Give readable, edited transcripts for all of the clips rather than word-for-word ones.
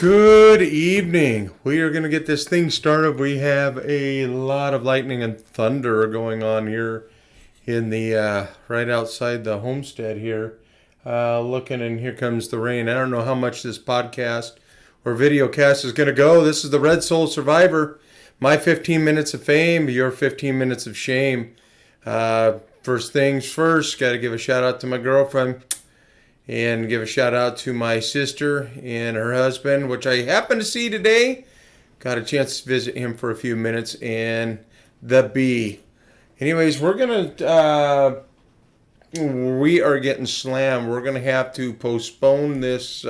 Good evening. We are going to get this thing started. We have a lot of lightning and thunder going on here in the right outside the homestead here. Looking, and here comes the rain. I don't know how much this podcast or video cast is going to go. This is the Red Soul Survivor. My 15 minutes of fame, your 15 minutes of shame. First things first, got to give a shout out to my girlfriend. And give a shout out to my sister and her husband, which I happened to see today. Got a chance to visit him for a few minutes, and the bee. Anyways, we are getting slammed. We're gonna have to postpone this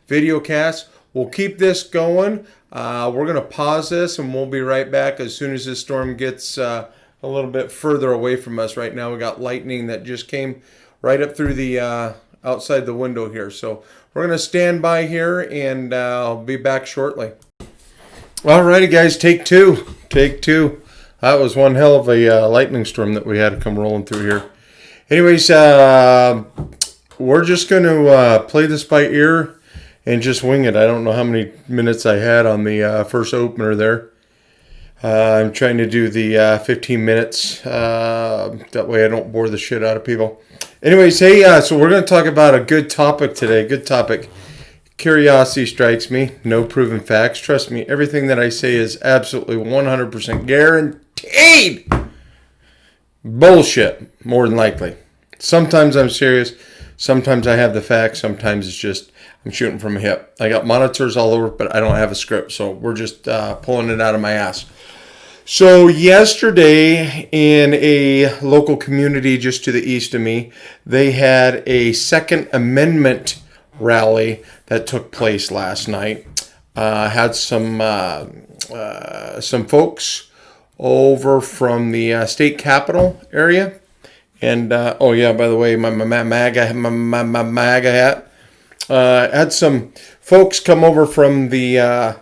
video cast. We'll keep this going. We're gonna pause this, and we'll be right back as soon as this storm gets a little bit further away from us. Right now, we got lightning that just came right up through the outside the window here. So we're going to stand by here, and I'll be back shortly. Alrighty, guys, take two. That was one hell of a lightning storm that we had to come rolling through here. Anyways, we're just going to play this by ear and just wing it. I don't know how many minutes I had on the first opener there. I'm trying to do the 15 minutes. That way I don't bore the shit out of people. Anyways, hey, so we're going to talk about a good topic today. Good topic. Curiosity strikes me. No proven facts. Trust me, everything that I say is absolutely 100% guaranteed bullshit, more than likely. Sometimes I'm serious. Sometimes I have the facts. Sometimes it's just I'm shooting from a hip. I got monitors all over, but I don't have a script, so we're just pulling it out of my ass. So yesterday in a local community just to the east of me, they had a Second Amendment rally that took place last night. Had some folks over from the state capitol area. And, oh yeah, by the way, my MAGA hat. Had some folks come over from the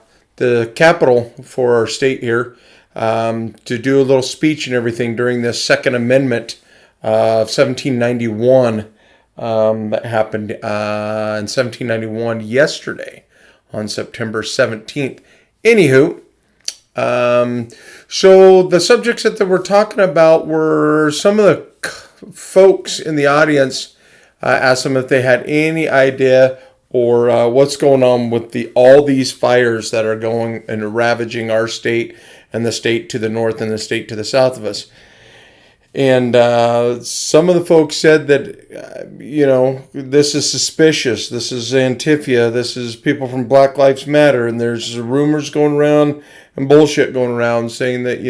capitol for our state here. To do a little speech and everything during the Second Amendment of 1791 that happened in 1791 yesterday on September 17th. Anywho, so the subjects that they were talking about were some of the folks in the audience asked them if they had any idea or what's going on with all these fires that are going and ravaging our state and the state to the north and the state to the south of us. And some of the folks said that, this is suspicious. This is Antifa. This is people from Black Lives Matter. And there's rumors going around and bullshit going around saying that,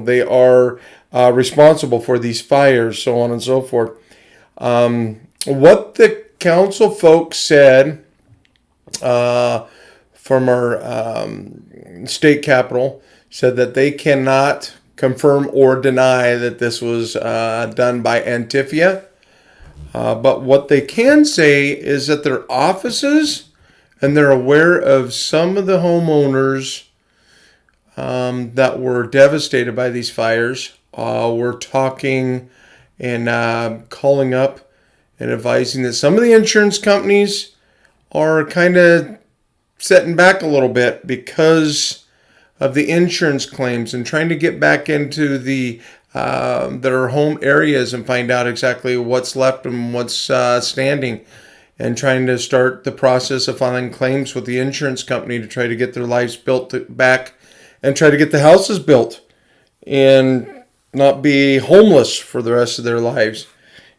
they are responsible for these fires, so on and so forth. What the council folks said from our state capitol said that they cannot confirm or deny that this was done by Antifa. But what they can say is that their offices, and they're aware of some of the homeowners that were devastated by these fires, were talking and calling up and advising that some of the insurance companies are kind of setting back a little bit because of the insurance claims and trying to get back into their home areas and find out exactly what's left and what's standing, and trying to start the process of filing claims with the insurance company to try to get their lives built back and try to get the houses built and not be homeless for the rest of their lives.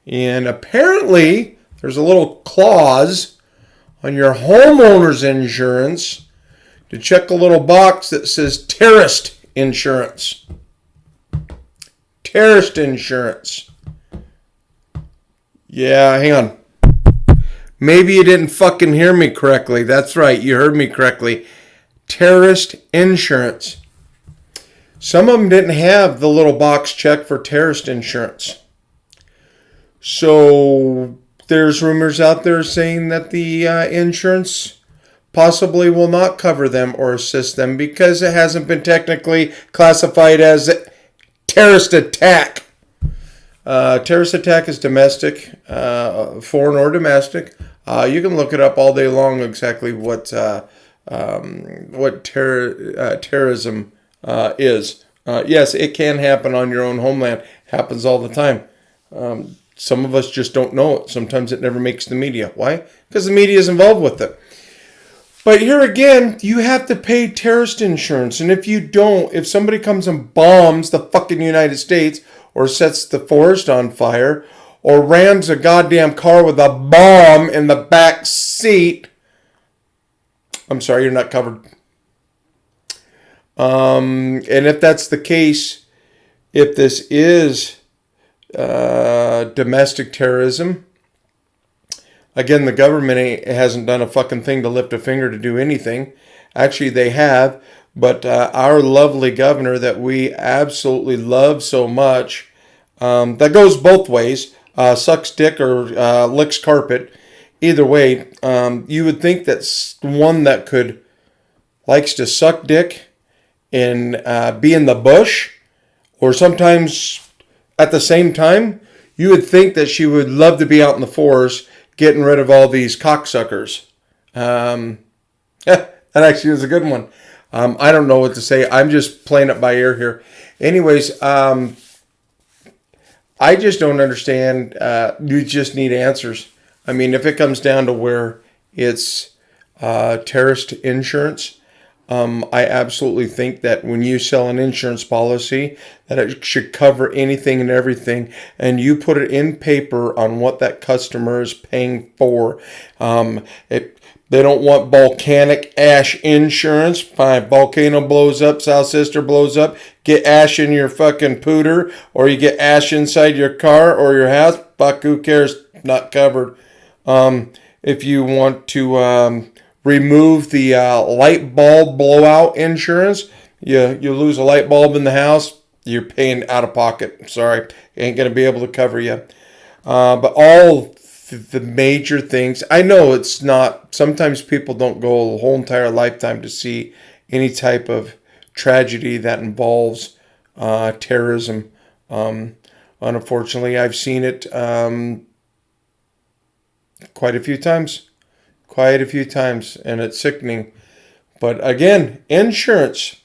And apparently there's a little clause on your homeowner's insurance to check a little box that says terrorist insurance. Terrorist insurance. Yeah, hang on. Maybe you didn't fucking hear me correctly. That's right, you heard me correctly. Terrorist insurance. Some of them didn't have the little box checked for terrorist insurance. So there's rumors out there saying that the insurance possibly will not cover them or assist them because it hasn't been technically classified as a terrorist attack. Terrorist attack is domestic, foreign or domestic. You can look it up all day long exactly what terrorism is. Yes, it can happen on your own homeland. Happens all the time. Some of us just don't know it. Sometimes it never makes the media. Why? Because the media is involved with it. But here again, you have to pay terrorist insurance. And if you don't, if somebody comes and bombs the fucking United States or sets the forest on fire or rams a goddamn car with a bomb in the back seat, I'm sorry, you're not covered. And if that's the case, if this is domestic terrorism, again, the government hasn't done a fucking thing to lift a finger to do anything. Actually, they have, but our lovely governor that we absolutely love so much, that goes both ways, sucks dick or licks carpet. Either way, you would think that one that likes to suck dick and be in the bush, or sometimes at the same time, you would think that she would love to be out in the forest getting rid of all these cocksuckers. That actually was a good one. I don't know what to say. I'm just playing it by ear here. Anyways, I just don't understand. You just need answers. I mean, if it comes down to where it's terrorist insurance, I absolutely think that when you sell an insurance policy, that it should cover anything and everything, and you put it in paper on what that customer is paying for. They don't want volcanic ash insurance. Fine, volcano blows up, South Sister blows up, get ash in your fucking pooter, or you get ash inside your car or your house. Fuck, who cares? Not covered. If you want to remove the light bulb blowout insurance, you lose a light bulb in the house, you're paying out of pocket. Sorry, ain't going to be able to cover you. But all the major things, I know it's not, sometimes people don't go a whole entire lifetime to see any type of tragedy that involves terrorism. Unfortunately, I've seen it quite a few times, and it's sickening. But again, insurance.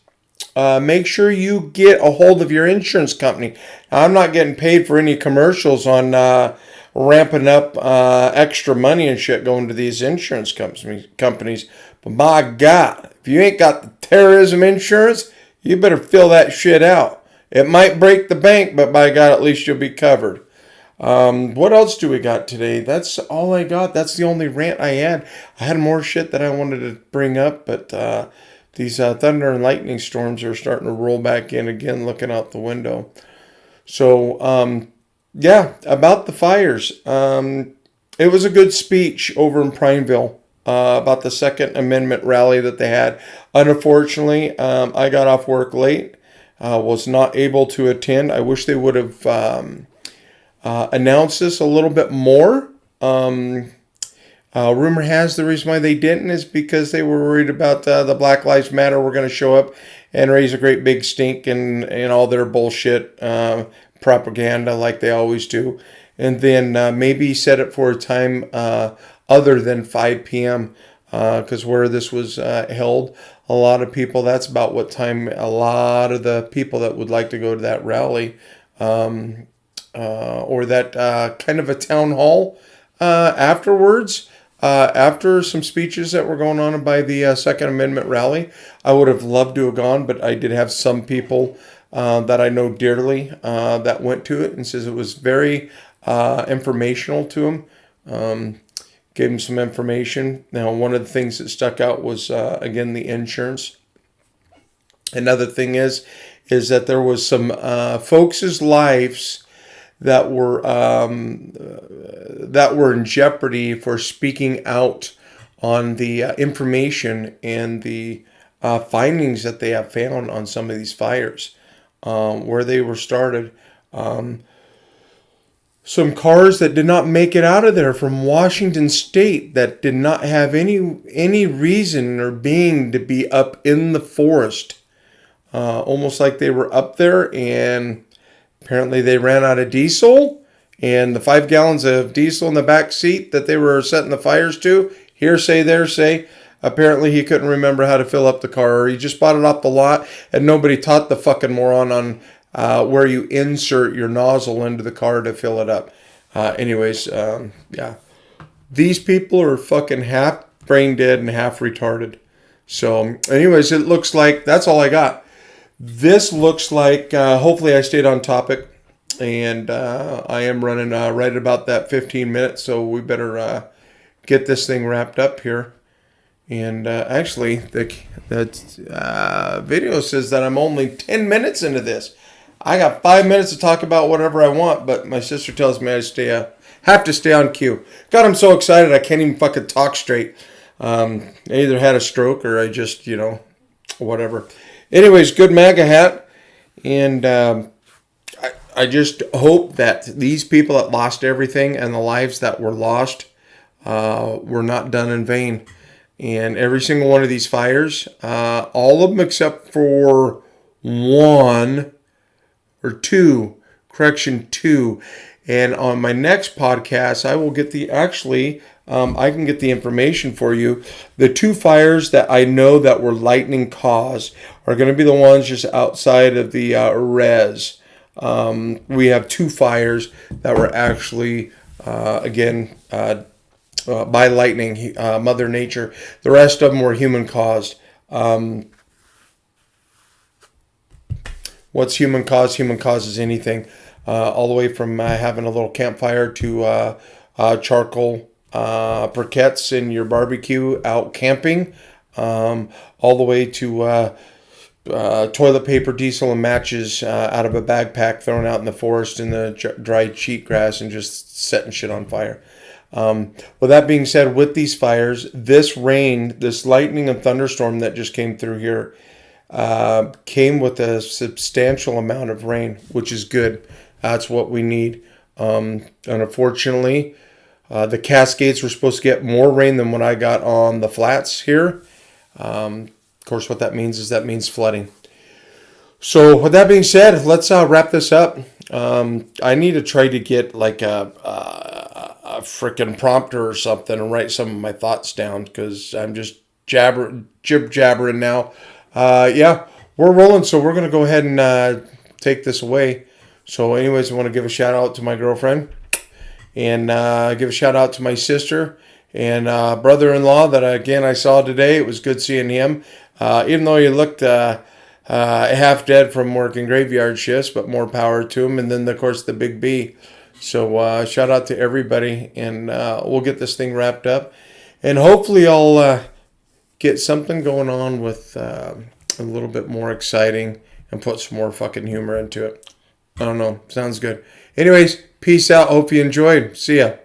Make sure you get a hold of your insurance company. Now, I'm not getting paid for any commercials on ramping up extra money and shit going to these insurance companies. But my God, if you ain't got the terrorism insurance, you better fill that shit out. It might break the bank, but by God, at least you'll be covered. What else do we got today? That's all I got. That's the only rant I had. I had more shit that I wanted to bring up, but these thunder and lightning storms are starting to roll back in again, looking out the window. So, yeah, about the fires. It was a good speech over in Prineville about the Second Amendment rally that they had. Unfortunately, I got off work late, was not able to attend. I wish they would have announced this a little bit more. Rumor has the reason why they didn't is because they were worried about the Black Lives Matter were going to show up and raise a great big stink and all their bullshit propaganda like they always do. And then maybe set it for a time other than 5 p.m. Because where this was held, a lot of people, that's about what time a lot of the people that would like to go to that rally or that kind of a town hall afterwards, after some speeches that were going on by the Second Amendment rally. I would have loved to have gone, but I did have some people that I know dearly that went to it and says it was very informational to them. Gave them some information. Now, one of the things that stuck out was, again, the insurance. Another thing is that there was some folks' lives that were in jeopardy for speaking out on the information and the findings that they have found on some of these fires, where they were started. Some cars that did not make it out of there from Washington State that did not have any reason or being to be up in the forest. Almost like they were up there and apparently they ran out of diesel, and the 5 gallons of diesel in the back seat that they were setting the fires to, hearsay, there's say, Apparently he couldn't remember how to fill up the car, or he just bought it off the lot and nobody taught the fucking moron on where you insert your nozzle into the car to fill it up. Yeah. These people are fucking half brain dead and half retarded. So, anyways, it looks like that's all I got. This looks like, hopefully I stayed on topic, and I am running right about that 15 minutes, so we better get this thing wrapped up here. And actually, the video says that I'm only 10 minutes into this. I got 5 minutes to talk about whatever I want, but my sister tells me I have to stay on cue. God, I'm so excited I can't even fucking talk straight. I either had a stroke or I just, whatever. Anyways, good MAGA hat. And I just hope that these people that lost everything and the lives that were lost were not done in vain. And every single one of these fires, all of them except for two. And on my next podcast, I will get I can get the information for you. The two fires that I know that were lightning caused are going to be the ones just outside of the res. We have two fires that were actually, by lightning, Mother Nature. The rest of them were human caused. What's human caused? Human causes anything. All the way from having a little campfire to charcoal briquettes in your barbecue out camping, all the way to toilet paper, diesel, and matches out of a backpack thrown out in the forest in the dried cheatgrass and just setting shit on fire. With that being said, with these fires, this rain, this lightning and thunderstorm that just came through here, came with a substantial amount of rain, which is good. That's what we need. And unfortunately, the Cascades were supposed to get more rain than what I got on the flats here. Of course, what that means is flooding. So with that being said, let's wrap this up. I need to try to get like a freaking prompter or something and write some of my thoughts down because I'm just jabbering now. Yeah, we're rolling, so we're going to go ahead and take this away. So anyways, I want to give a shout out to my girlfriend and give a shout out to my sister and brother-in-law that, again, I saw today. It was good seeing him. Even though he looked half dead from working graveyard shifts, but more power to him. And then, of course, the Big B. So shout out to everybody, and we'll get this thing wrapped up. And hopefully I'll get something going on with a little bit more exciting and put some more fucking humor into it. I don't know. Sounds good. Anyways, peace out. Hope you enjoyed. See ya.